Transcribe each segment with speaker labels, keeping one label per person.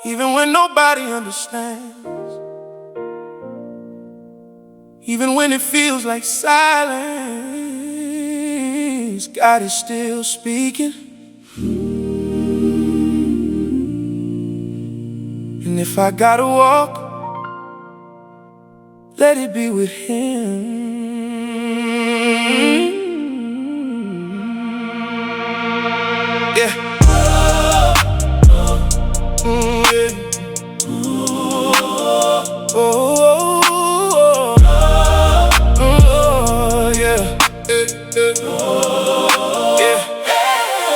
Speaker 1: Even when nobody understands, even when it feels like silence, God is still speaking. And if I gotta walk, let it be with Him. Yeah. Yeah.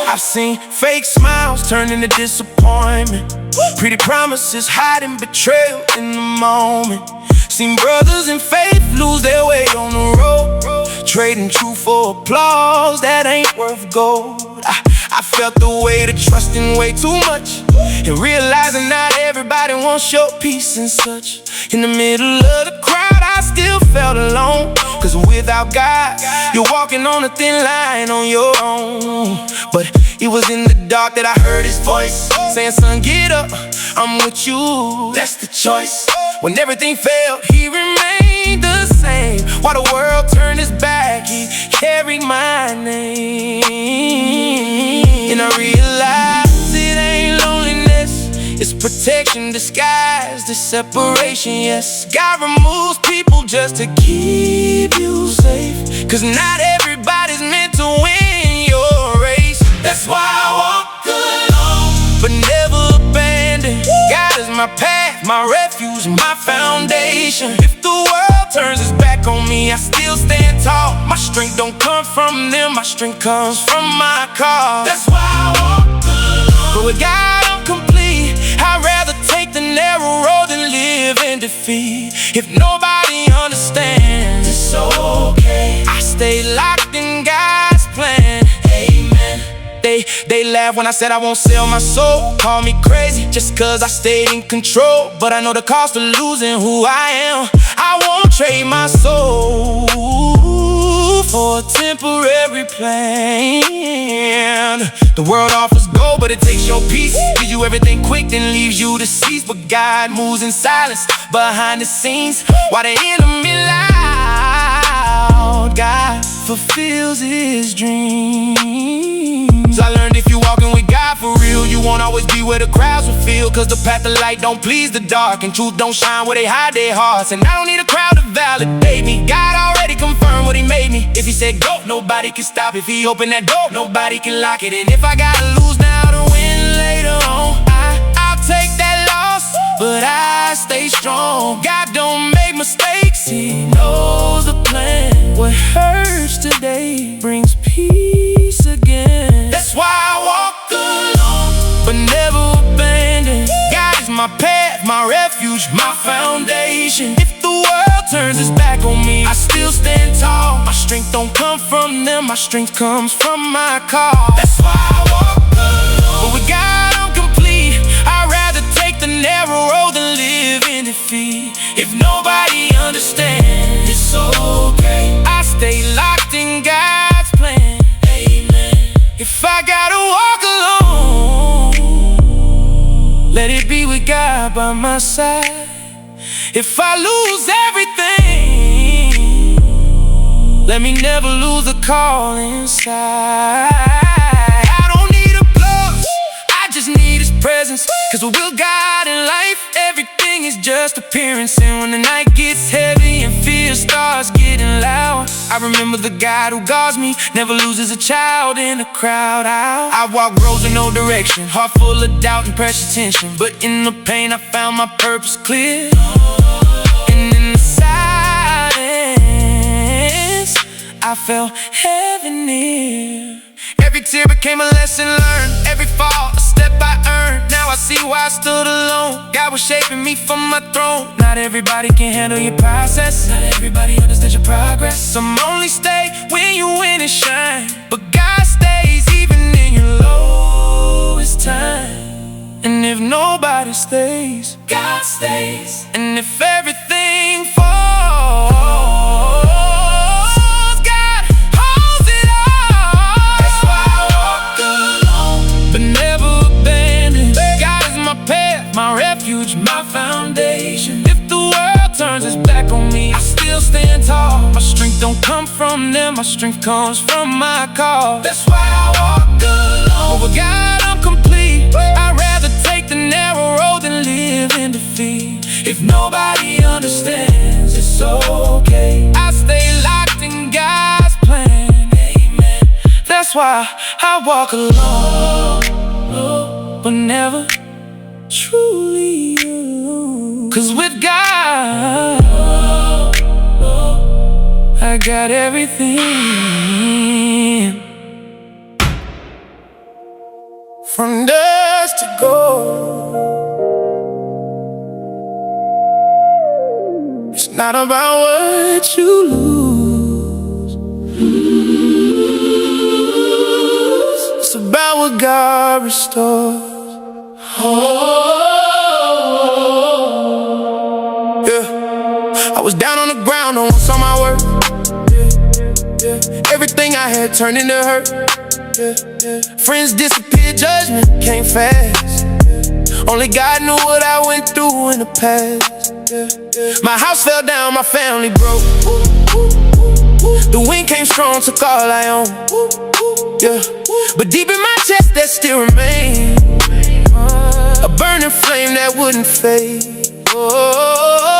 Speaker 1: I've seen fake smiles turn into disappointment, pretty promises hiding betrayal in the moment. Seen brothers in faith lose their way on the road, trading truth for applause that ain't worth gold. I felt the weight of trusting way too much, and realizing not everybody wants your peace and such. In the middle of the crowd, I still felt alone, cause without God, you're walking on a thin line on your own. But it was in the dark that I heard His voice saying, son, get up, I'm with you. That's the choice. When everything failed, He remained the same. While the world turned its back, He carried my name. And I realized it ain't loneliness, it's protection disguised as separation. Yes, God removes people just to keep you safe, cause not everybody's meant to win your race. That's why I walk alone, but never abandoned. God is my path, my refuge, my foundation. If the world turns its back on me, I still stand tall. My strength don't come from them, my strength comes from my cause. That's why I walk alone, but with God I'm complete. I'd rather take the narrow road than live in defeat. If nobody understands, it's okay. I stay locked in God's plan. Amen. They laugh when I said I won't sell my soul, call me crazy just cause I stayed in control. But I know the cost of losing who I am. I won't trade my soul for a temporary plan. The world offers gold, but it takes your peace. Gives you everything quick, then leaves you deceased. But God moves in silence behind the scenes, while the enemy loud. God fulfills His dreams. I learned if you walking with God for real, you won't always be where the crowds will feel. Cause the path of light don't please the dark, and truth don't shine where they hide their hearts. And I don't need a crowd to validate me. God already confirmed what He made me. If He said go, nobody can stop. If He opened that door, nobody can lock it. And if I gotta lose now to win later on, I'll take that loss, but I stay strong. God don't make mistakes, He knows the plan. What hurts today brings peace again. That's why I walk alone, but never abandoned. God is my path, my refuge, my foundation. If the world turns its back on me, I still stand tall. My strength don't come from them, my strength comes from my cause. That's why I walk alone, but with God I'm complete. I'd rather take the narrow road than live in defeat. If nobody understands, it's okay. I stay locked in God's plan. Amen. If I gotta walk alone, let it be with God by my side. If I lose everything, let me never lose the call inside. I don't need applause, I just need His presence. Cause with God in life, everything is just appearance. And when the night gets heavy and fear starts getting loud, I remember the God who guards me, never loses a child in a crowd. I walk roads with no direction, heart full of doubt and precious tension. But in the pain I found my purpose clear, and in the silence I felt heaven near. Every tear became a lesson learned, every fall a step I earned. Now I see why I stood alone. God was shaping me from my throne. Not everybody can handle your process, not everybody understands your progress. Some only stay when you win and shine, but God stays even in your lowest time. And if nobody stays, God stays. And if everything falls, my church, my foundation. If the world turns its back on me, I still stand tall. My strength don't come from them, my strength comes from my cause. That's why I walk alone. With God I'm complete. I'd rather take the narrow road than live in defeat. If nobody understands, it's okay. I stay locked in God's plan. Amen. That's why I walk alone, but never truly alone. 'Cause with God I got everything. From dust to gold. It's not about what you lose. It's about what God restores. Yeah, I was down on the ground, no one saw my work. Everything I had turned into hurt. Friends disappeared, judgment came fast. Only God knew what I went through in the past. My house fell down, my family broke. The wind came strong, took all I own. But deep in my chest there still remained a burning flame that wouldn't fade.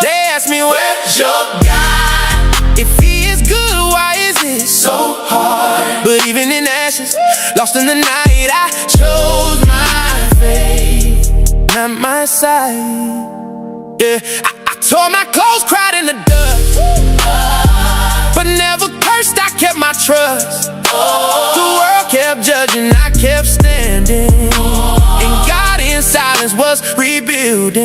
Speaker 1: They asked me, where's your God? If he is good, why is it so hard? But even in ashes, lost in the night, I chose my faith, not my sight. Yeah, I tore my clothes, cried in the dust, but never cursed, I kept my trust. The world kept judging, I kept standing, and God in silence was rebuilding.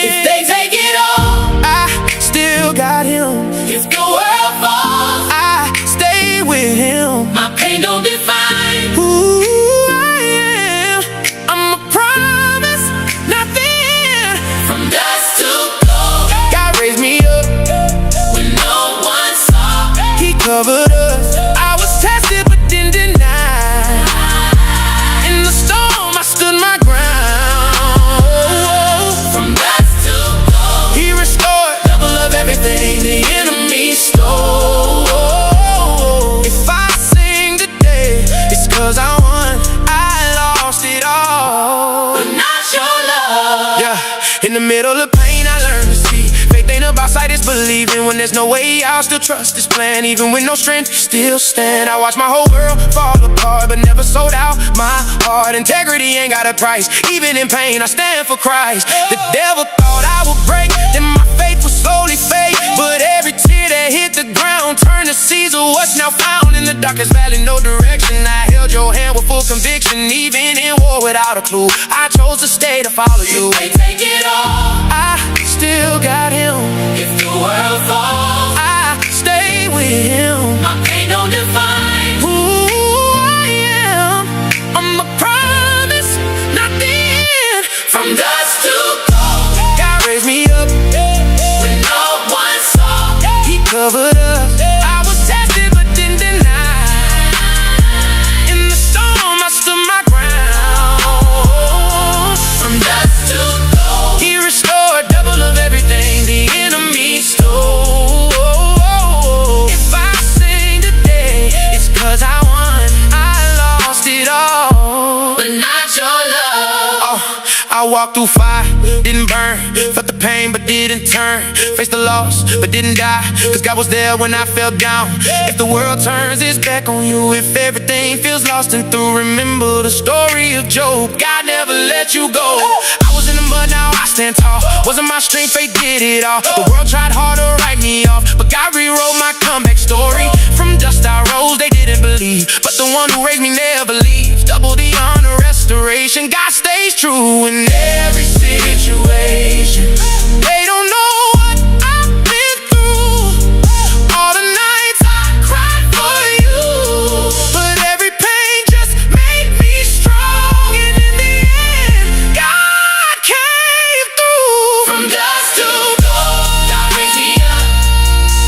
Speaker 1: If they take it all, I still got him. If the world falls, I stay with him. My pain don't define who I am. I'm a promise, not the end. From dust to gold, God raised me up when no one saw. He covered us. I was tested but didn't deny. In the storm I stood my ground. From dust to gold, he restored double of everything the enemy stole. If I sing today, it's 'cause I won. I lost it all, but not your love. Yeah, in the middle of pain I learned to see faith ain't about sight, it's believing. When there's no way, I'll still trust his plan. Even with no strength, still stand. I watched my whole world fall apart, but never sold out my heart. Integrity ain't got a price. Even in pain, I stand for Christ. The devil thought I would break, then my faith would slowly fade. But every tear that hit the ground turned to seeds of what's now found. In the darkest valley, no direction, I held your hand with full conviction. Even in war without a clue, I chose to stay to follow you. If they take it all, I still got him. If the world falls, I stay with him. My pain don't define who I am. I'm a promise, not the end. From dust to gold, God raised me up when no one saw. He covered us. I was tested but didn't deny. In the storm I stood my ground. From dust to gold, he restored double of everything the enemy stole. If I sing today, it's 'cause I won. I lost it all, but not your love. I walked through fire, didn't burn. Felt the pain but didn't turn. Faced the loss but didn't die, 'cause God was there when I fell down. If the world turns its back on you, if everything feels lost and through, remember the story of Job. God never let you go. I was in the mud, now I stand tall. Wasn't my strength, fate did it all. The world tried hard to write me off, but God rewrote my comeback story. From dust I rose, they didn't believe, but the one who raised me never leaves. Double the honor, restoration. God stays true in every situation. They don't know what I've been through, all the nights I cried for you, but every pain just made me strong. And in the end, God came through. From dust to gold, God raised me up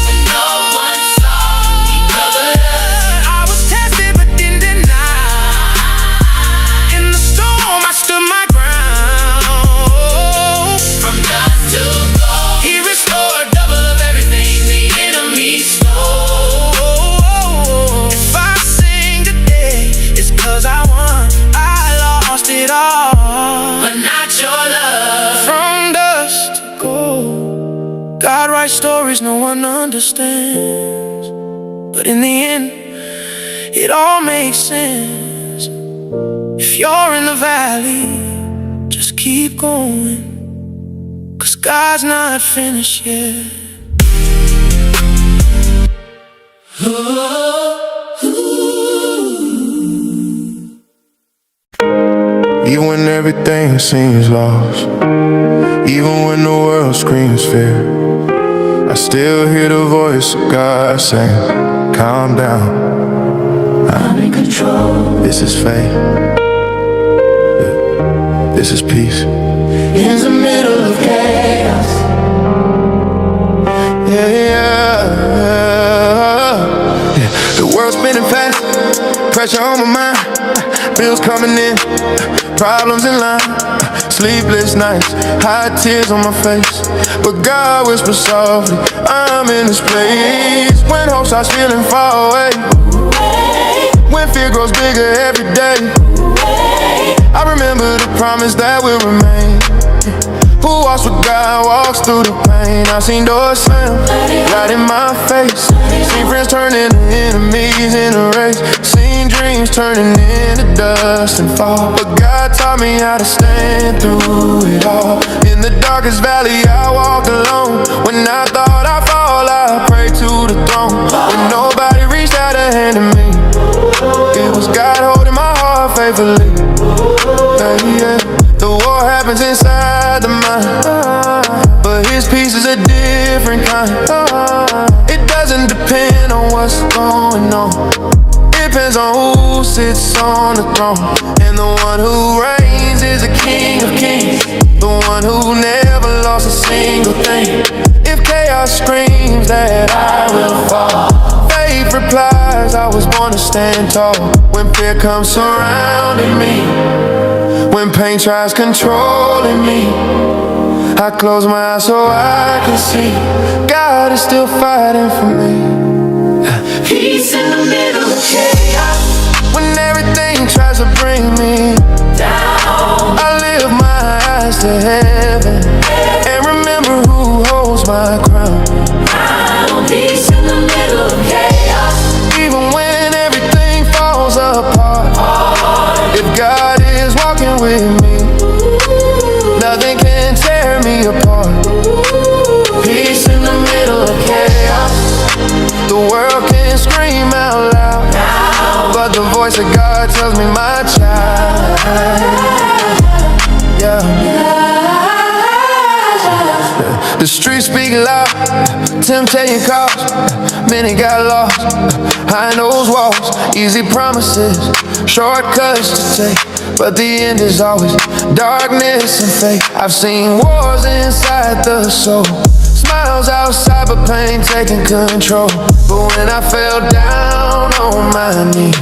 Speaker 1: when no one saw. He covered us. I was tested but didn't deny. In the storm I stood my ground. God writes stories no one understands, but in the end, it all makes sense. If you're in the valley, just keep going, 'cause God's not finished yet.
Speaker 2: Even when everything seems lost, even when the world screams fear, I still hear the voice of God saying, calm down, I'm in control. This is faith, this is peace. In the middle of chaos, the world's spinning fast, pressure on my mind, bills coming in, problems in line, sleepless nights, hot tears on my face. But God whispers softly, I'm in this place. When hope starts feeling far away, when fear grows bigger every day, I remember the promise that will remain. Who walks with God walks through the pain. I've seen doors slam right in my face, seen friends turning to enemies in a race, seen dreams turning into dust and fall. But God taught me how to stand through it all. In the darkest valley I walked alone. When I thought I'd fall, I prayed to the throne. When nobody reached out a hand to me, it was God holding my heart faithfully. Yeah. The war happens inside the mind, but His peace is a different kind. It doesn't depend on what's going on, it depends on who sits on the throne. And the one who reigns is the King of Kings, the one who never lost a single thing. If chaos screams that I will fall, faith replies, I was born to stand tall. When fear comes surrounding me, when pain tries controlling me, I close my eyes so I can see God is still fighting for me. Peace in the middle of chaos. When everything tries to bring me down, I lift my eyes to heaven and remember who holds my crown. Peace in the middle of chaos. Even when everything falls apart, if God is walking with me, nothing can tear me apart. Peace in the middle of chaos. The world can scream out loud, but the voice of God tells me, my child, yeah. The streets speak loud, temptation calls, many got lost behind those walls. Easy promises, shortcuts to take, but the end is always darkness and fate. I've seen wars inside the soul, smiles outside but pain taking control. But when I fell down on my knees,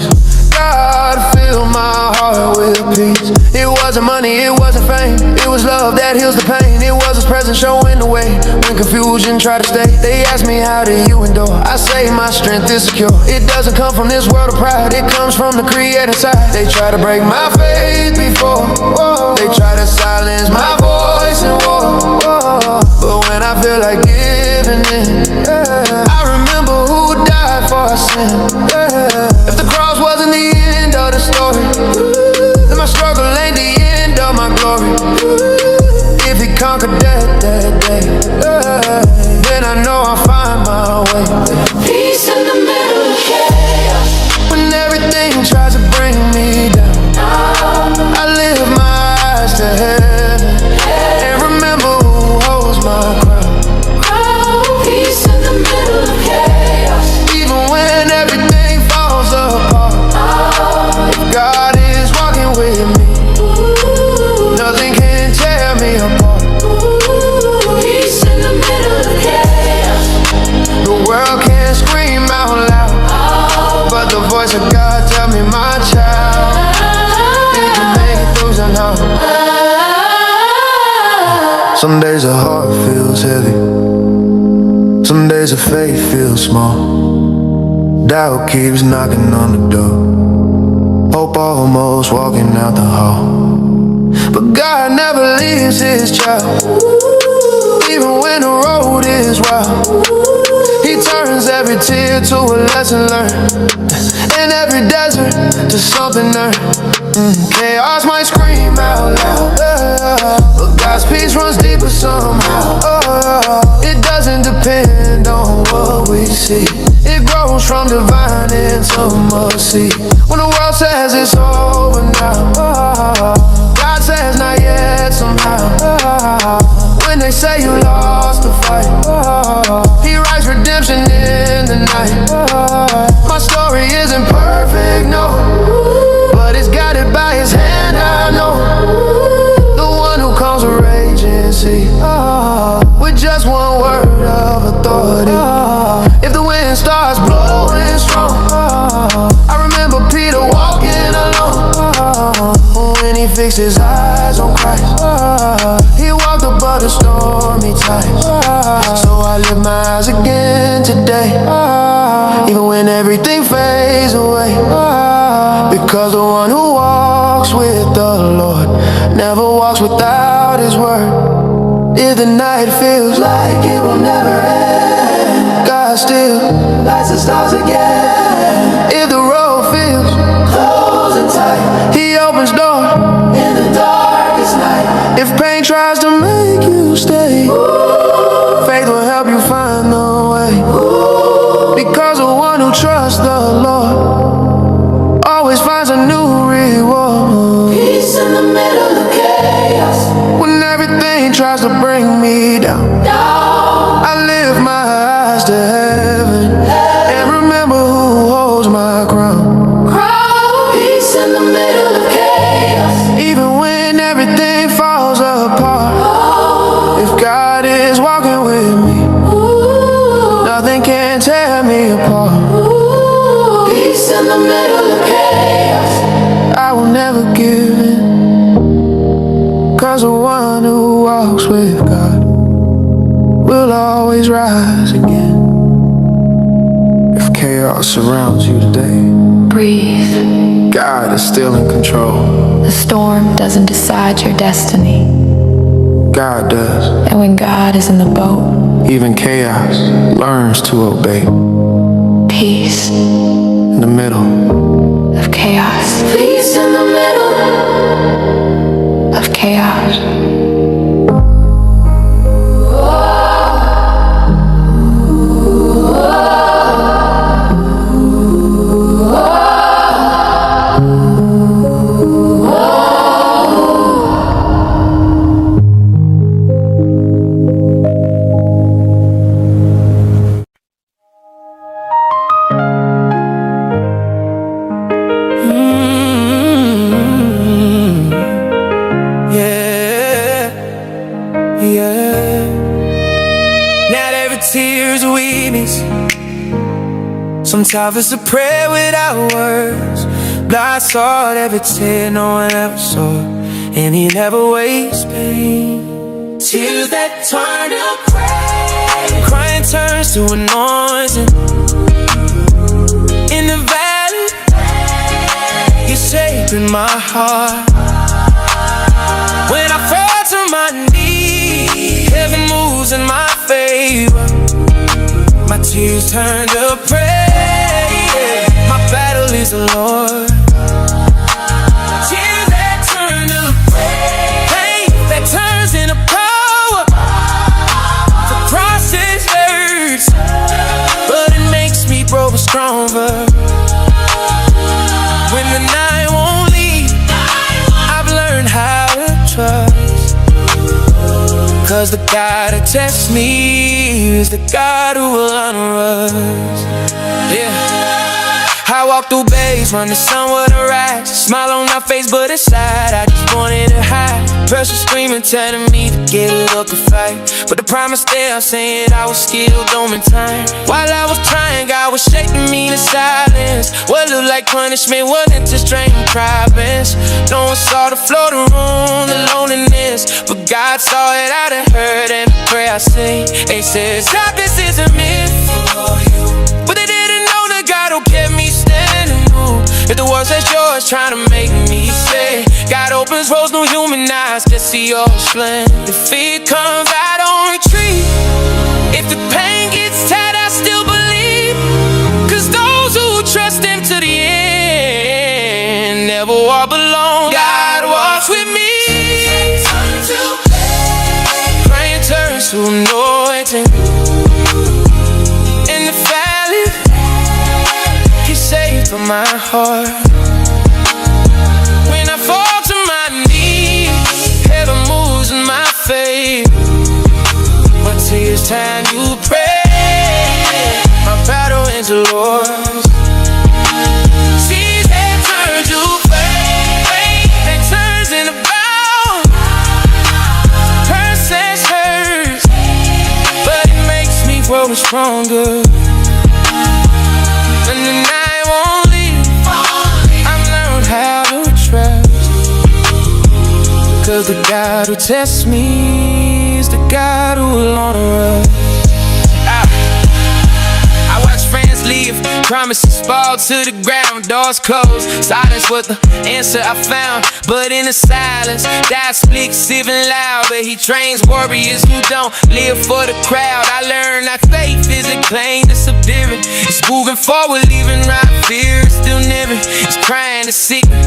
Speaker 2: God filled my heart with peace. It wasn't money, it wasn't fame, it was love that heals the pain. It was His presence showing the way when confusion tried to stay. They asked me, how do you endure? I say my strength is secure. It doesn't come from this world of pride, it comes from the Creator side. They try to break my faith before, they try to silence my voice in war, but when I feel like giving in, I remember who died for our sin. If the cross wasn't the end of the story, then my struggle ain't the end of my glory. If He conquered death that day, then I know I'll find my way. Peace in the middle of chaos. When everything tries to bring me down, I lift my eyes to heaven and remember who holds my crown. Peace in the middle of chaos. Even when everything falls apart, God is walking with me, nothing can tear me apart. Peace in the middle of chaos. The world can't scream out loud, but the voice of God tell me, my child, you can make it through somehow. Some days the heart feels heavy, some days the faith feels small. Doubt keeps knocking on the door, hope almost walking out the hall. But God never leaves His child. even when the road is wild. He turns every tear to a lesson learned, and every desert to something earned. Chaos might scream out loud, but God's peace runs deeper somehow. It doesn't depend on what we see. It grows from divine intimacy. When the world says it's over now, God says not yet somehow. When they say you lost the fight, He writes redemption in the night. My story isn't perfect, no, but it's guided by His hand, I know. The one who calms a raging sea, with just one word of authority. If the wind starts blowing strong, I remember Peter walking alone. When he fixed his eyes on Christ, he walked above the stormy times. So I lift my eyes again today, even when everything fades away, because the one who walks with the Lord never walks without His word. If the night feels like it will never end, God still lights the stars again. If the road feels closing tight, He opens doors in the darkest night. If pain tries to make you stay, faith will help you find the way, because the one who trusts the Lord always finds a new reward. Peace in the middle of chaos. When everything tries to bring me down, I lift my eyes to heaven and remember who holds my crown. Peace in the middle of chaos. Even when everything falls apart, if God is walking with me, nothing can tear me apart. Peace in the middle of chaos. I will never give in, 'cause the one who walks with God will always rise again. If chaos surrounds you today,
Speaker 3: breathe.
Speaker 2: God is still in control.
Speaker 3: The storm doesn't decide your destiny.
Speaker 2: God does.
Speaker 3: And when God is in the boat,
Speaker 2: even chaos learns to obey.
Speaker 3: Peace
Speaker 2: in the middle
Speaker 3: of chaos.
Speaker 4: Peace in the middle
Speaker 3: of chaos.
Speaker 1: Sometimes it's a prayer without words. God saw every tear no one ever saw, and He never wastes pain. Tears that turn to praise, crying turns to anointing. In the valley, He's shaping my heart. When I fall to my knees, heaven moves in my favor. My tears turn to praise. My battle is the Lord. Tears that turn to praise, pain that turns into power. The process hurts, but it makes me grow stronger. When the night won't leave, I've learned how to trust, 'cause the God who tests me is the God who will honor us. Yeah. I walk through bays, run the sun with a rise. Smile on my face, but inside I just wanted to hide. Pressure screaming, telling me to get a look and fight, but the promise there saying I was still doing time. While I was trying, God was shaking me to silence. What looked like punishment wasn't just draining problems. No one saw the floor, the room, the loneliness, but God saw it out of hurt and the prayer I sing. They said, stop, this is a myth, but they didn't know the God who kept me standing. If the world says yours, trying to make me say, God opens roads no human eyes can see your strength. If it comes, I don't retreat. my heart. When I fall to my knees, heaven moves in my faith. But till it's time you pray, my battle into Lord. Seas that turn to fate, that turns into bound. Process hurts, but it makes me grow stronger. And the night won't leave, I've learned how to trust. Cause the God who tests me is the God who will honor us. I watch friends leave, promises fall to the ground, doors closed. Silence was the answer I found, but in the silence, God speaks even loud. But he trains warriors who don't live for the crowd. I learned that faith isn't plain, it's subduing. It's moving forward, leaving right. Fear is still never. It's crying to seek me,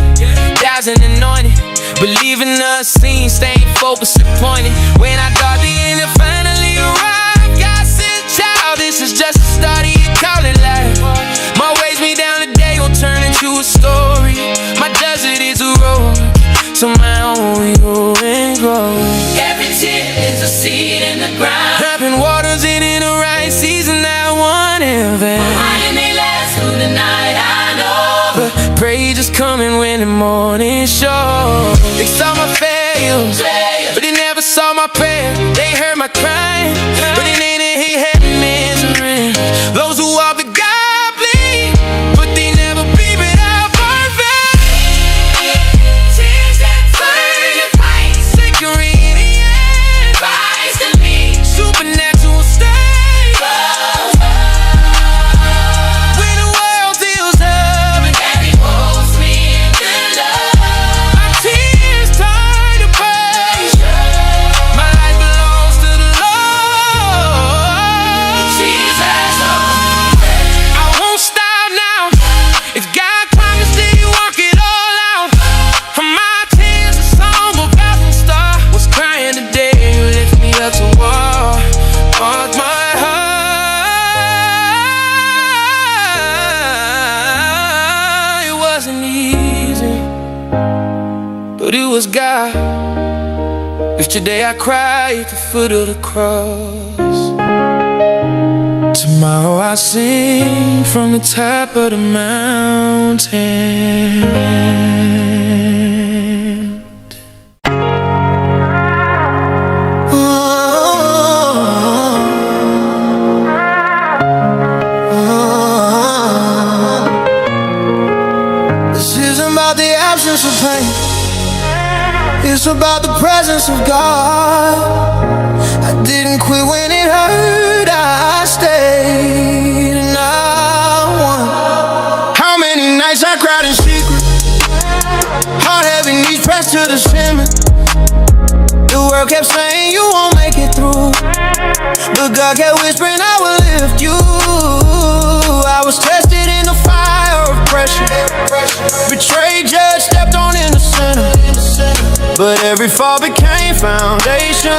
Speaker 1: thousand anointed, believing unseen, staying focused and pointed. When I thought the end had finally arrived, God said, child, this is just the start of your calling life. My ways me down today gon' turn into a story. My desert is a road, so my own will and grow.
Speaker 4: Every tear is a seed in the ground.
Speaker 1: I've been waters in the right season, I want heaven.
Speaker 4: Mine may last through the night, I know.
Speaker 1: But praise is coming when the morning shows. They saw my failures, but they never saw my prayer. They heard my crying, but it ain't in he had misery. Those who walk with God bleed, but they never be without perfect.
Speaker 4: Tears that turn to fight,
Speaker 1: Victory in the end,
Speaker 4: rise to me.
Speaker 1: supernatural state. When the world feels heavy,
Speaker 4: And he holds me in the love.
Speaker 1: my tears turn to praise. My life belongs to the Lord.
Speaker 4: Jesus,
Speaker 1: I won't stop now. If God promised that he work it all out, my tears a song about to start. Was crying today, you lift me up to walk my heart. It wasn't easy, but it was God. If today I cry at the foot of the cross, tomorrow I sing from the top of the mountain.
Speaker 2: This isn't about the absence of pain, it's about the presence of God. I didn't quit when it hurt, I stayed and I won. How many nights I cried in secret, heart heavy, knees pressed to the cement. The world kept saying you won't make it through, but God kept whispering I will lift you. I was tested in the fire of pressure, betrayed, judged, stepped on in the center. But every fall became foundation,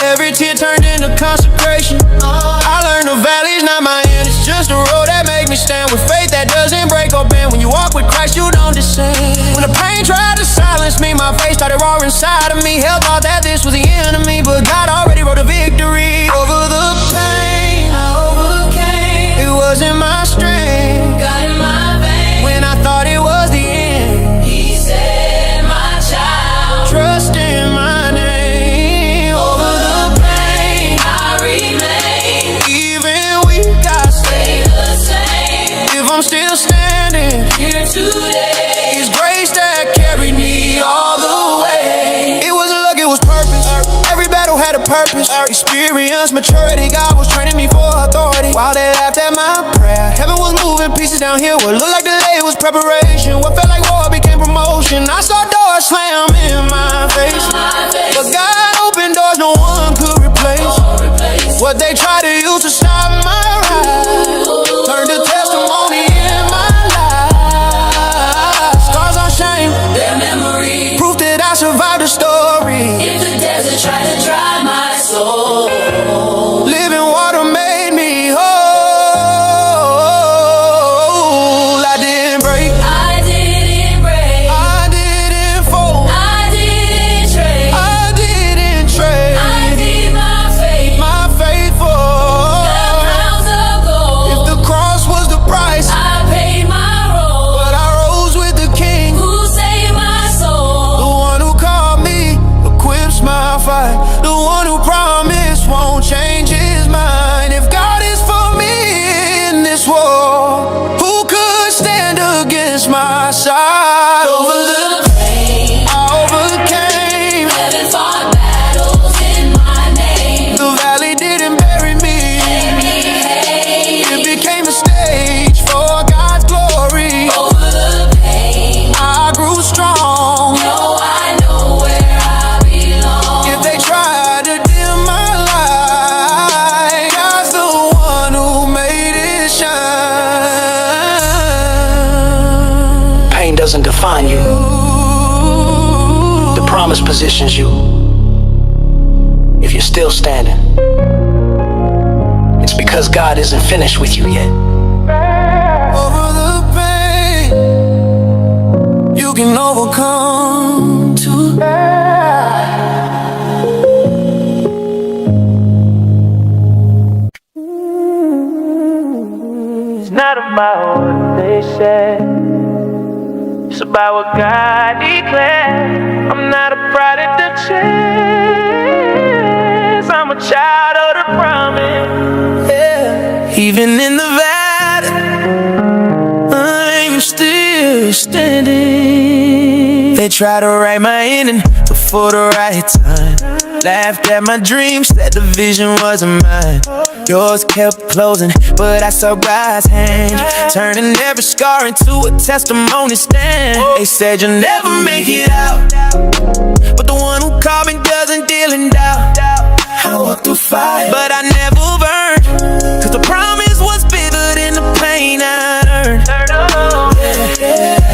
Speaker 2: every tear turned into consecration. I learned the valley's not my end, it's just a road that make me stand. With faith that doesn't break or bend, when you walk with Christ you don't descend. When the pain tried to silence me, my faith started roaring inside of me. Hell thought that this was the enemy, but God already wrote a victory. Over the pain
Speaker 4: I overcame.
Speaker 2: it wasn't my strength.
Speaker 4: God in my veins,
Speaker 2: When I thought it was the end,
Speaker 4: he said, my child.
Speaker 2: trust in my name.
Speaker 4: Over the pain, I remain.
Speaker 2: Even weak, I
Speaker 4: Stay
Speaker 2: stay.
Speaker 4: the same.
Speaker 2: If I'm still standing,
Speaker 4: Here today,
Speaker 2: it's grace that carried me all the way. It wasn't luck, it was purpose. Every battle had a purpose. Experience, maturity, God was training me for authority. While they laughed at my prayer, heaven was moving pieces down here. What looked like delay was preparation. What felt like war became promotion. I saw doors slam in my face,
Speaker 4: my face.
Speaker 2: but God opened doors no one could replace.
Speaker 4: Replace.
Speaker 2: What they tried to use to stop my rise turned to testimony in my life. Scars on shame,
Speaker 4: Their memory.
Speaker 2: proof that I survived the story.
Speaker 4: If the desert tried to dry my soul,
Speaker 2: Living water made me whole. I
Speaker 5: promise positions you, if you're still standing, it's because God isn't finished with you yet.
Speaker 1: Over the pain, you can overcome too.
Speaker 6: It's not about what they say, it's about what God declared. I'm not a product of chance, I'm a child of the promise. Yeah. Even in the valley, I'm still standing. They try to write my ending before the right time. Laughed at my dreams, said the vision wasn't mine. Yours kept closing, but I saw God's hand, turning every scar into a testimony stand. They said you'll never make it out, but the one who called me doesn't deal in doubt. I walked through fire, but I never burned, cause the promise was bigger than the pain I earned.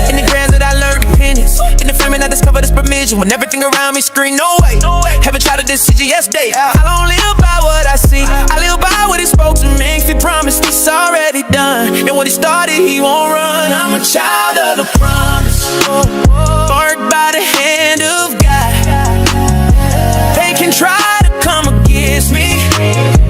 Speaker 6: In the grams that I learned repentance, in the framing I discovered this permission, when everything around me screamed no way. Haven't tried a decision yesterday. I don't live by what I see, I live by what he spoke to me. If he promised, it's already done, and what he started, he won't run. I'm a child of the promise, marked by the hand of God. They can try to come against me,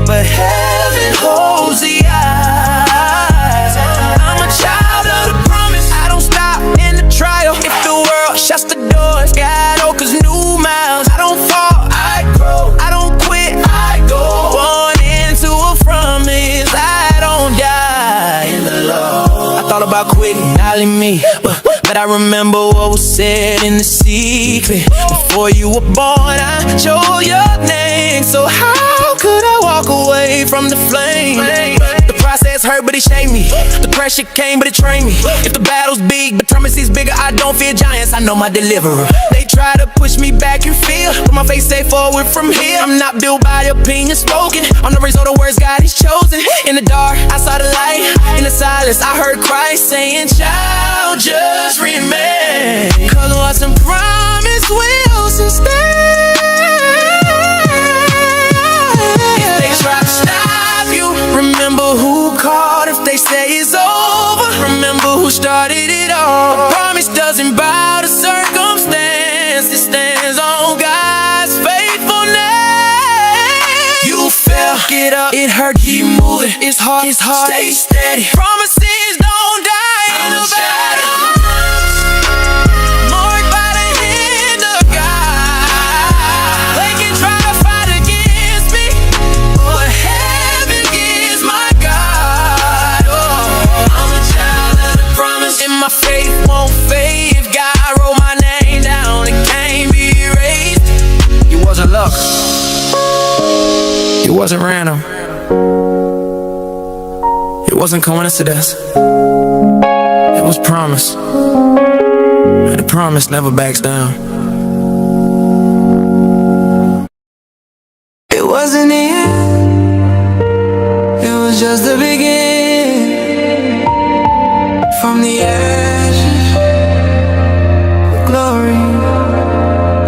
Speaker 6: but heaven holds the odds. I'm a child of the promise, I don't stop in the trial. If the world shuts the doors, God opens new miles. I don't fall, I grow, I don't quit, I go. Born into a promise, I don't die in the Lord. I thought about quitting, not leave me, but I remember what was said in the secret. Before you were born, I chose your name. So how could I walk away from the flame? The process hurt, but it shaped me. The pressure came, but it trained me. If the battle's big, but promise is bigger, I don't fear giants, I know my deliverer. They try to push me back in fear, but my face stay forward from here. I'm not built by the opinion spoken, I'm the result of words God has chosen. In the dark, I saw the light. In the silence, I heard Christ saying, child, just remain, cause what's in promise will sustain. If they try to stop you, remember who called. If they say it's over, remember who started it all. A promise doesn't bow to circumstance, it stands on God's faithfulness. You fell, get up, it hurt, keep moving. It's hard, stay steady. Promises don't die in the battle. My faith won't fade. If God wrote my name down, it can't be erased. It wasn't luck, it wasn't random, it wasn't coincidence, it was promise. And the promise never backs down. It wasn't the end, it was just the beginning. From the ashes, glory.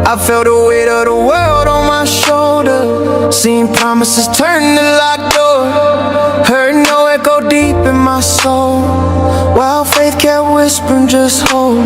Speaker 6: I felt the weight of the world on my shoulder, seen promises turn to locked doors, heard no echo deep in my soul, while faith kept whispering, just hold.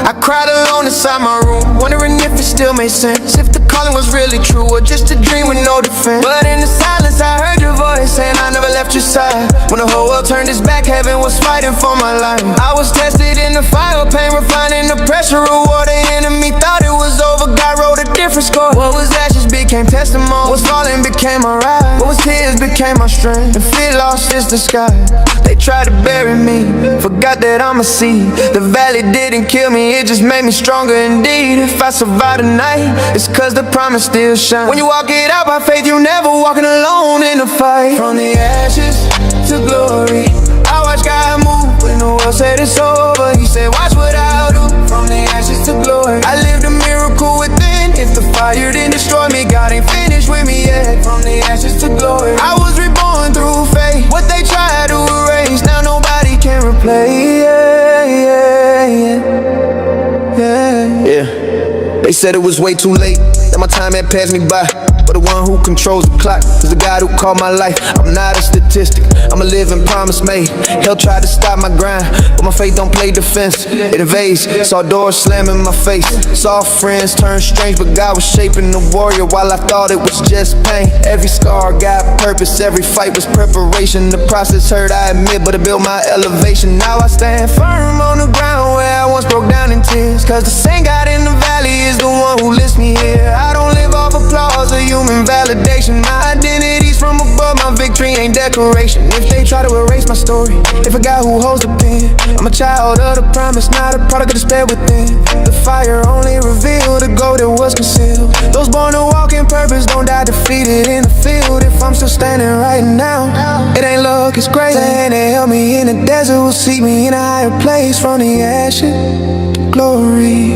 Speaker 6: I cried alone inside my room, wondering if it still made sense, if the calling was really true or just a dream with no defense. But in the silence I heard your voice saying I never left your side. When the whole world turned its back, heaven was fighting for my life. I was tested in the fire, pain refining the pressure of war. The enemy thought it was over, God wrote a different score. What was ashes became testimony, what was falling became a rise, what was tears became my strength, and fear lost its disguise. They tried to bury me, forgot that I'm a seed. The valley didn't kill me, it just made me stronger indeed. If I survive the night, it's cause the promise still shines. When you walk it out by faith, you're never walking alone in the fight. From the ashes to glory, I watch God move when the world said it's over. He said watch what I'll do. From the ashes to glory, I lived a miracle within. If the fire didn't destroy me, God ain't finished with me yet. From the ashes to glory, I was reborn through faith. What they tried to erase, now nobody can replace. Yeah. They said it was way too late, that my time had passed me by. But the one who controls the clock is the God who called my life. I'm not a statistic, I'm a living promise made. Hell tried to stop my grind, but my faith don't play defense. It invades, saw doors slam in my face. Saw friends turn strange, but God was shaping the warrior while I thought it was just pain. Every scar got purpose, every fight was preparation. The process hurt, I admit, but it built my elevation. Now I stand firm on the ground where I once broke down in tears. Cause the same God in the valley is the one who lifts me here. I don't live off applause or human validation. My identity's from above, my victory ain't decoration. If they try to erase my story, they forgot who holds the pen. I'm a child of the promise, not a product of despair within. The fire only revealed the gold that was concealed. Those born to walk in purpose don't die defeated in the field. If I'm still standing right now, it ain't luck, it's grace. And they held me in the desert will see me in a higher place. From the ashes to glory.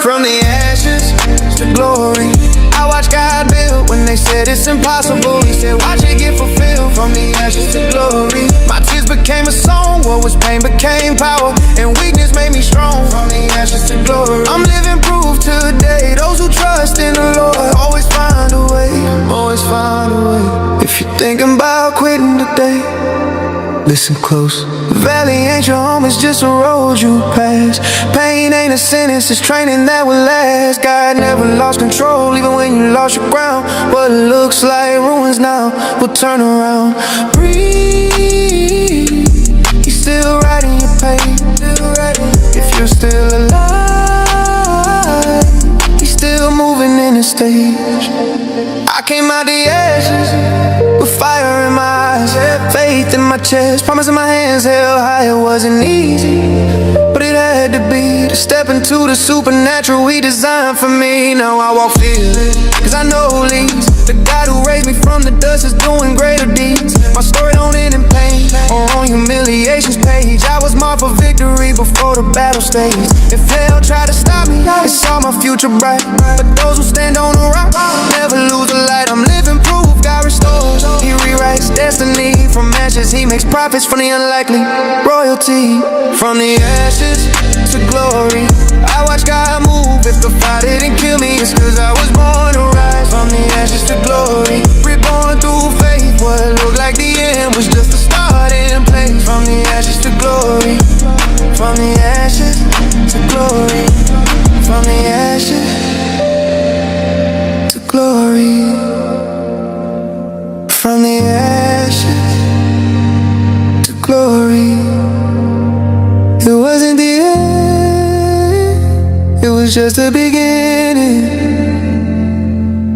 Speaker 6: From the ashes to glory. I watched God build when they said it's impossible. He said watch it get fulfilled. From the ashes to glory. My tears became a song, what was pain became power, and weakness made me strong. From the ashes to glory. I'm living proof today. Those who trust in the Lord always find a way, always find a way. If you're thinking about quitting today, listen close. The valley ain't your home, it's just a road you pass. Pain ain't a sentence, it's training that will last. God never lost control, even when you lost your ground. What looks like ruins now will turn around. Breathe, He's still writing your pain. If you're still alive, He's still moving in the stage. I came out the ashes with fire in my eyes, faith in my chest, promise in my hands held high. It wasn't easy, but it had to be, to step into the supernatural He designed for me. Now I walk fearless, cause I know who leads. The God who raised me from the dust is doing greater deeds. My story don't end in pain or on humiliation's page. I was marked for victory before the battle stage. If hell tried to stop me, it saw my future bright. But those who stand on the rock never lose the light. I'm living proof God restores, He rewrites destiny. From ashes He makes profits from the unlikely. Royalty from the ashes to glory. I watch God move. If the fire didn't kill me, it's cause I was born to rise. From the ashes to glory. Reborn through faith. What looked like the end was just a starting place. From the ashes to glory. From the ashes to glory. From the ashes to glory. From the ashes to glory. It wasn't the end, it was just the beginning.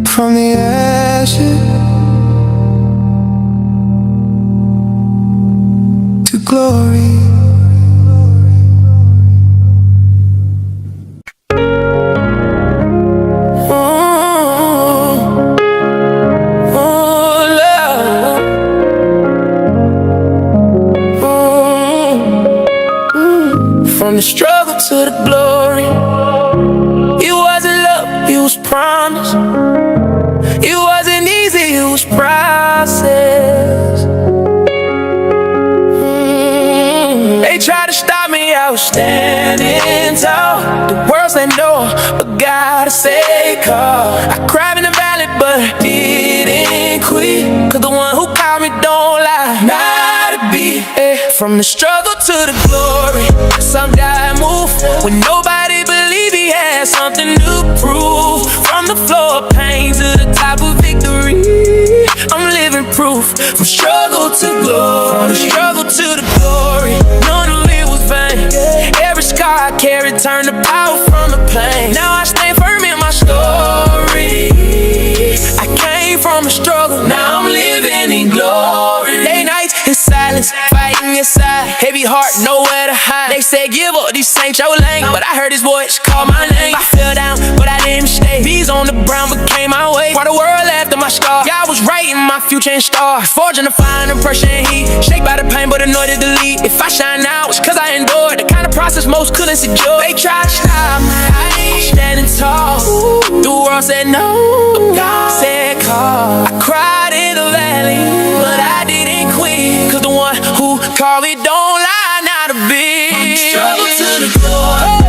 Speaker 6: From the ashes to glory.
Speaker 7: From the struggle to the glory. It wasn't love, it was promise. It wasn't easy, it was process. They tried to stop me, I was standing tall. The world said no, but God said call. I cried in the valley, but I didn't quit. Cause the one who called me don't lie, not a beat. From the struggle to the glory, some die move when nobody believed he had something to prove. From the floor of pain to the top of victory, I'm living proof. From struggle to glory, from the struggle to the glory, none of it was vain. Every scar I carried turned to power from the pain. Now I stand firm in my story. I came from a struggle, now I'm living in glory. Late nights in silence, fighting inside, heavy heart, nowhere to hide. They said give up, these ain't your lane, but I heard his voice call my name. I fell down, but I didn't stay. Bees on the ground became my way. Why the world after my scar? God was writing my future in stars, forging the fire and pressure and heat. Shaped by the pain, but anointed to lead. If I shine now, it's cause I endured the kind of process most couldn't secure. They tried to stop me, I ain't standing tall. The world said no, God said call. I cried in the valley, but I didn't quit. Cause the one who called me don't lie, not a bit. From the struggle to the glory.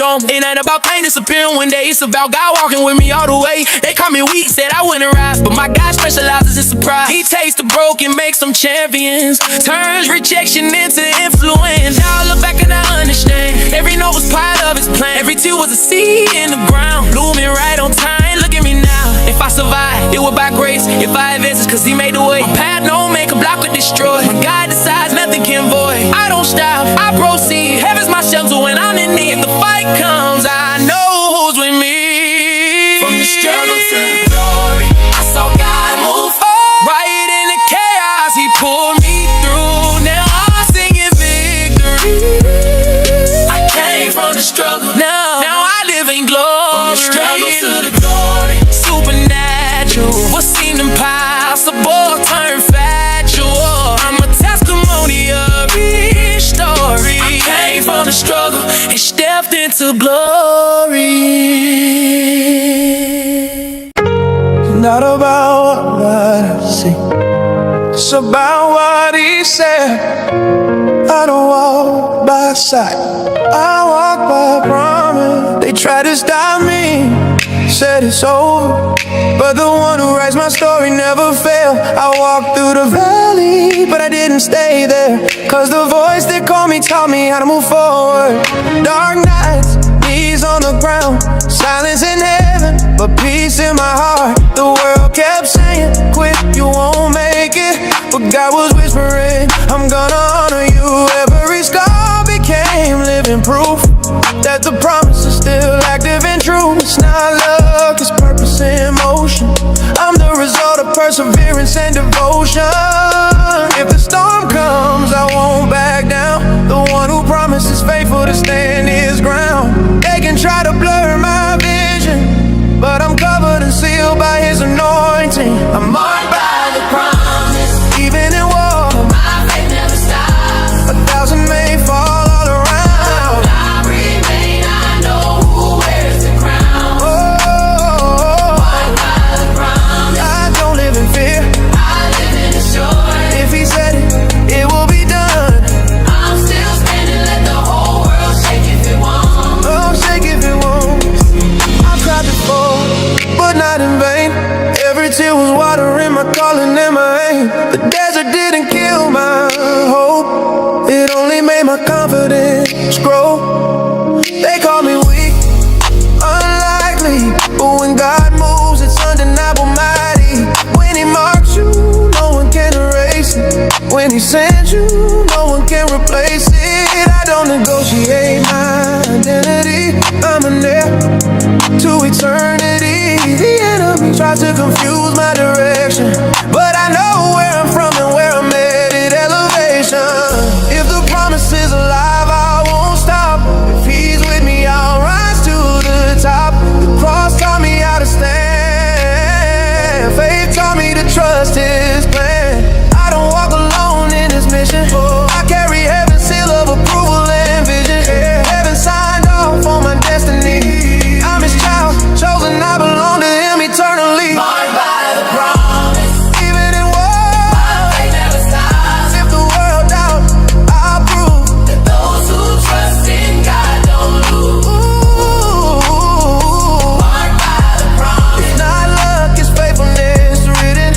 Speaker 7: dome. It ain't about pain disappearing one day, it's about God walking with me all the way. They call me weak, said I wouldn't rise, but my God specializes in surprise. He takes the broken, makes them champions, turns rejection into influence. Now I look back and I understand, every note was part of his plan. Every tear was a seed in the ground, blooming right on time. Look at me now, if I survive, it was by grace. If I advance, it's cause he made the way. My path no man can block or destroy. When God decides, nothing can void. I don't stop, I proceed. Heaven's my shelter when I'm in need. If the fight comes, I know who's with me.
Speaker 4: From the struggle to the glory, I saw God move.
Speaker 7: Right in the chaos, he pulled me through. Now I'm singing victory.
Speaker 4: I came from the struggle,
Speaker 7: Now I live in glory.
Speaker 4: from the struggle to the glory.
Speaker 7: Supernatural, what seemed impossible turned factual. I'm a testimony of his story.
Speaker 4: I came from the struggle
Speaker 7: and stepped into glory.
Speaker 6: Not about what I see, it's about what he said. I don't walk by sight, I walk by promise. They try to stop me, said it's over, but the one who writes my story never failed. I walked through the valley, but I didn't stay there, cause the voice that called me taught me how to move forward. Dark nights, knees on the ground, silence in heaven, but peace in my heart. The world kept saying, quit, you won't make it, but God was whispering, I'm gonna honor you. Every scar became living proof that the promise is still active and true. It's not luck, it's purpose in motion. I'm the result of perseverance and devotion. If the storm comes, I won't back down. The one who promises faithful to stand his ground. They can try to blur my vision, but I'm covered and sealed by his anointing. I'm marked by the promise, even in war.
Speaker 4: my faith never stops.
Speaker 6: 1,000 may fall all around.
Speaker 4: I remain, I know who wears the crown.
Speaker 6: Oh,
Speaker 4: Marked by the promise,
Speaker 6: I don't live in fear.
Speaker 4: I live in assurance.
Speaker 6: If he said it, it will be done.
Speaker 4: I'm still standing, let the whole world shake if it won't.
Speaker 6: Oh, shake if it won't. I've tried before, but not in vain. Every tear was water in my calling and my aim. The desert didn't kill my hope, it only made my confidence grow. They call me weak, unlikely, but when God moves, it's undeniable mighty. When he marks you, no one can erase it. When he sends you, no one can replace it. I don't negotiate my identity, I'm an heir to eternity. The enemy tries to confuse my direction, but I know where I'm from and where I'm headed. Elevation. If the promise is alive, I won't stop. If he's with me, I'll rise to the top. The cross taught me how to stand, faith taught me to trust his plan. I don't walk alone in this mission, I carry heaven's seal of approval and vision. Heaven signed off on my destiny. I'm his child, chosen, I belong to him eternally.
Speaker 4: Marked by the promise,
Speaker 6: Even in war,
Speaker 4: my faith never stops.
Speaker 6: if the world doubt, I'll prove.
Speaker 4: That those who trust in God don't lose.
Speaker 6: Ooh,
Speaker 4: Marked by the promise,
Speaker 6: not luck, it's faithfulness written.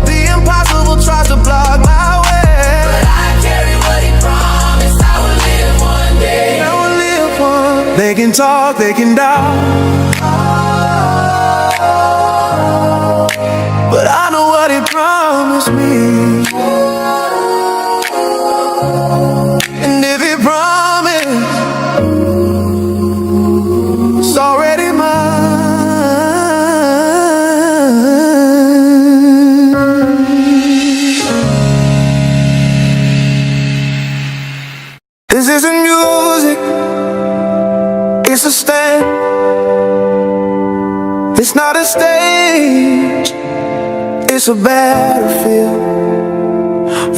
Speaker 6: The impossible tries to block my way.
Speaker 4: but I carry what he promised. I will live one day.
Speaker 6: I will live one. They can talk, they can doubt, but I know what he promised me. And if he promised, it's already mine. This isn't music, it's a stand. It's not a stage, it's a battlefield.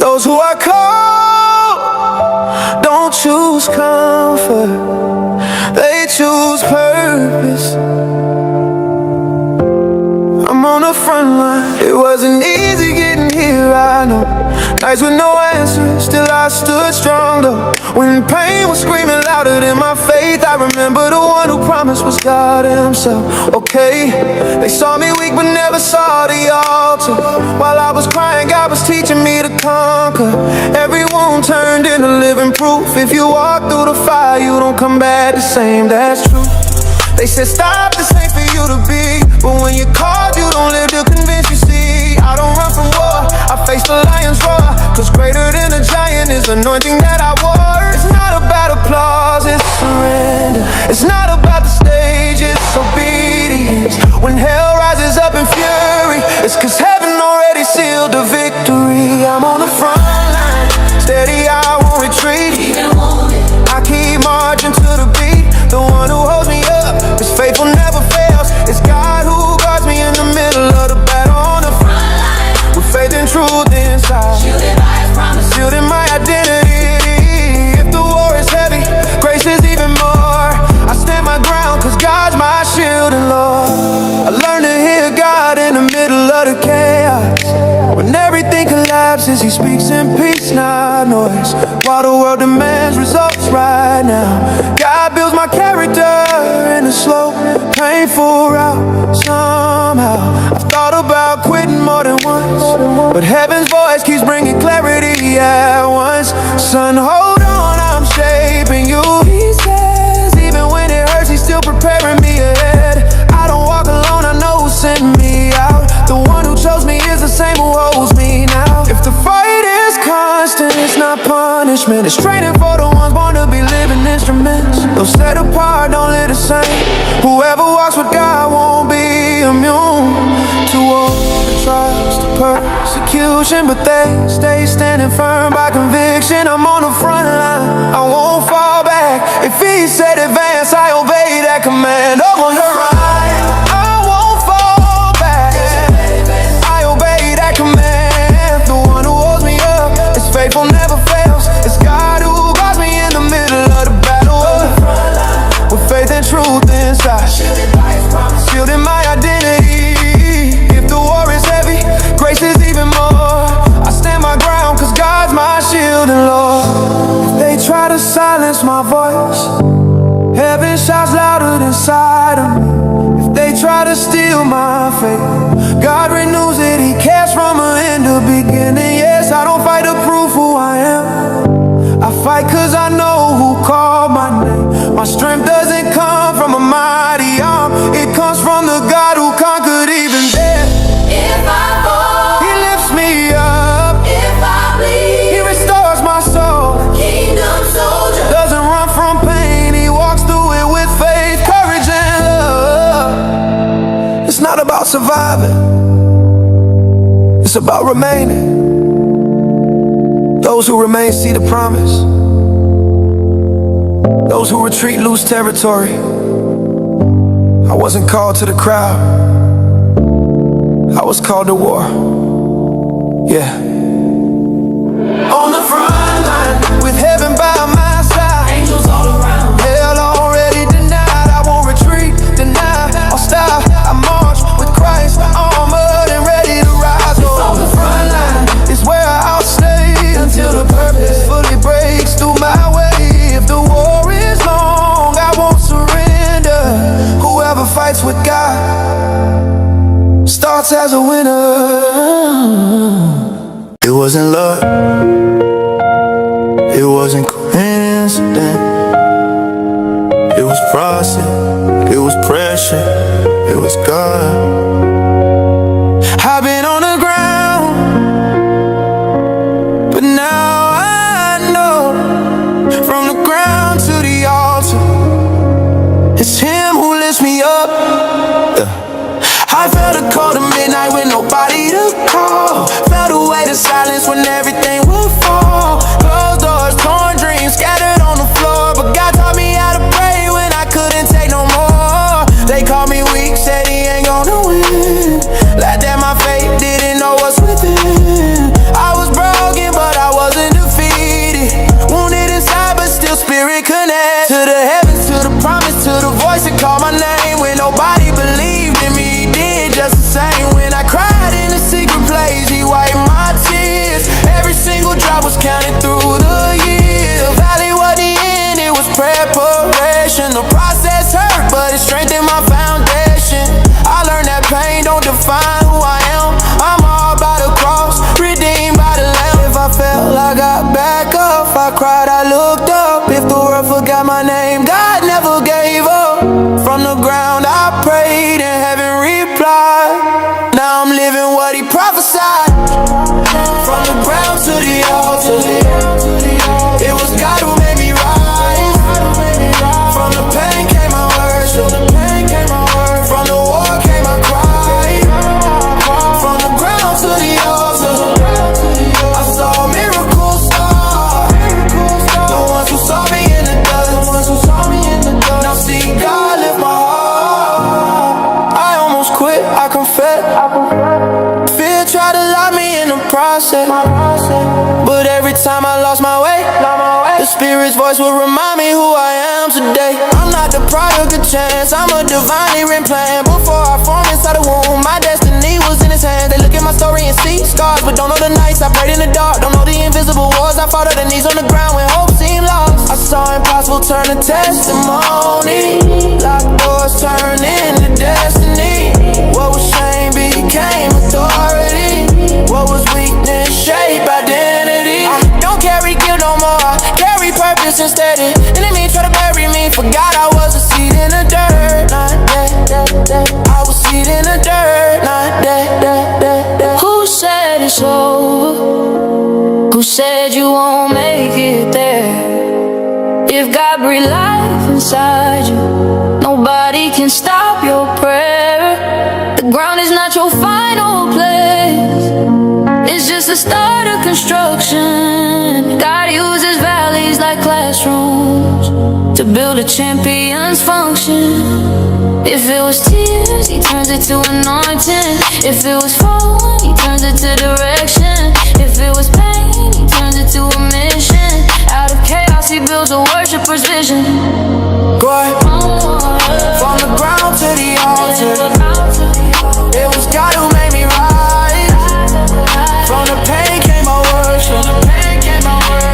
Speaker 6: Those who are called don't choose comfort, they choose purpose. I'm on the front line. It wasn't easy getting here, I know.
Speaker 2: Nights with no answer, still I stood strong though. When pain was screaming louder than my faith, I remember the one who promised was God himself. Okay, they saw me weak but never saw the altar. While I was crying, God was teaching me to conquer. Every wound turned into living proof. If you walk through the fire, you don't come back the same, that's true. They said stop, this ain't for you to be. But when you're called, you don't live to convince you. See, I don't run from war, I face the lion's roar. Cause greater than a giant is the anointing that I wore. It's not about applause, it's surrender. It's not about the stage, it's obedience. When hell rises up in fury, it's cause heaven already sealed the victory. I'm on the front line, steady, I won't retreat. I keep marching to the beat. The one who holds me up, his faithful never fails. It's God who guards me in the middle of the battle. On the front line, with faith and truth inside, shielded by his promise, sealed in my identity. If the war is heavy, grace is even more. I stand my ground cause God's my shield and Lord. I learned to hear God in the middle of the chaos. When everything collapses, he speaks in peace, not noise. While the world demands results right now, God builds my character in the slow, painful route. Somehow I've thought about quitting more than once, but heaven's voice keeps bringing clarity at once. Son, hold on, I'm shaping you. He says even when it hurts, he's still preparing me ahead. I don't walk alone, I know who sent me out. The one who chose me is the same who holds me now. If the fight is constant, it's not punishment. It's training for the ones born to be living instruments. Those set apart don't live the same. Whoever walks with God won't be immune to all the trials, to persecution, but they stay standing firm by conviction. I'm on the front line, I won't fall back. If he said advance, I obey that command. I'm on the right, I won't fall back. I obey that command. The one who holds me up, his faithful never fails. It's God who guards me in the middle of the battle. With faith and truth inside, sealed in my identity. If the war is heavy, grace is even more. I stand my ground cause God's my shield and Lord. If they try to silence my voice, heaven shouts louder than side of me. If they try to steal my faith, God renews it, he cares from the end to beginning. Yes, I don't fight to prove who I am, I fight cause I know who called my name. My strength doesn't come from a mighty arm, it comes from the God who conquered even death.
Speaker 4: If I fall,
Speaker 2: He lifts me up.
Speaker 4: if I bleed,
Speaker 2: He restores my soul.
Speaker 4: kingdom soldier.
Speaker 2: Doesn't run from pain, he walks through it with faith, courage and love. It's not about surviving, it's about remaining. Those who remain see the promise. Those who retreat lose territory. I wasn't called to the crowd, I was called to war. Yeah. On the front line, with heaven by my side,
Speaker 4: Angels all around.
Speaker 2: hell already denied. I won't retreat, deny, I'll stop. I march with Christ, armored and ready to rise. On the front line is where I'll stay until the purpose fully breaks through my way. If the war is long, I won't surrender. Whoever fights with God starts as a winner. It wasn't luck, it wasn't coincidence. It was process, it was pressure, it was God. I've been on the ground, but now I know, from the ground to the altar, it's him who lifts me up. I felt a call to midnight with nobody to call. Felt a weight of silence when everything would fall. Closed doors, torn dreams, scattered on the floor. But God taught me how to pray when I couldn't take no more. They called me weak, said he ain't gonna win. Laughed at my fate, didn't know what's within. I was broken, but I wasn't defeated. Wounded inside, but still spirit connect. To the heavens, to the promise, to the voice that called my name when nobody believed in me. He did just the same. When I cried in the secret place, he wiped my tears. Every single
Speaker 6: prefer. Fear tried to lock me in the process, but every time I lost my way, the spirit's voice will remind me who I am today. I'm not the product of chance, I'm a divinely written plan. Before I formed inside the womb, my destiny was in his hands. They look at my story and see scars, but don't know the nights I prayed in the dark. Don't know the invisible wars I fought on the knees on the ground when hope seemed lost. I saw impossible turn to testimony, locked doors turn into destiny. What was shame became authority, what was weakness shaped identity. I don't carry guilt no more, I carry purpose instead. Enemy try to bury me, forgot I was a seed in the dirt. Not dead. I was seed in the dirt. Not dead.
Speaker 8: Who said it's over? Who said you won't make it there? If God breathed life inside you, nobody can stop your prayer. The ground is not your final place, it's just the start of construction. God uses valleys like classrooms to build a champion's function. If it was tears, he turns it to anointing. If it was falling, he turns it to direction. If it was pain, he turns it to a mission. Out of chaos, he builds a worshiper's vision.
Speaker 6: Go ahead. From the ground to the altar, it was God who made me rise. From the pain came my worship,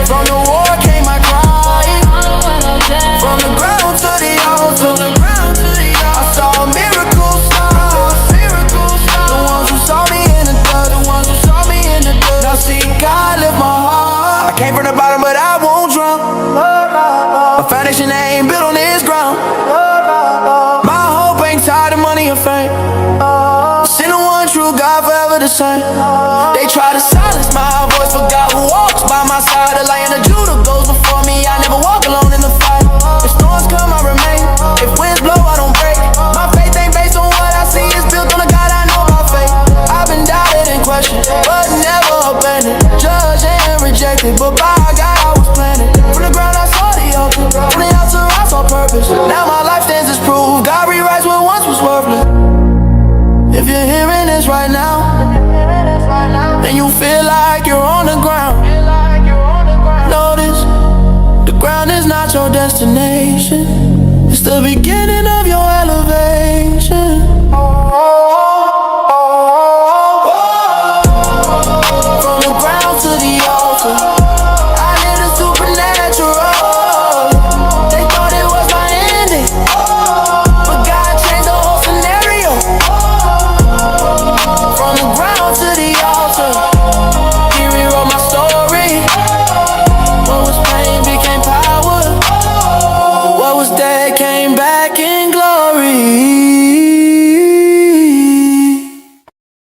Speaker 6: from the war came my cry. From the ground to the altar, I saw miracles start. The ones who saw me in the dirt, now see God lift my heart. I came from the bottom but I won't drown. My foundation ain't built on this ground. My hope ain't tied to money or fame. Send the one true God forever the same. They try to silence my voice, but God who walks by my side, the Lion of Judah.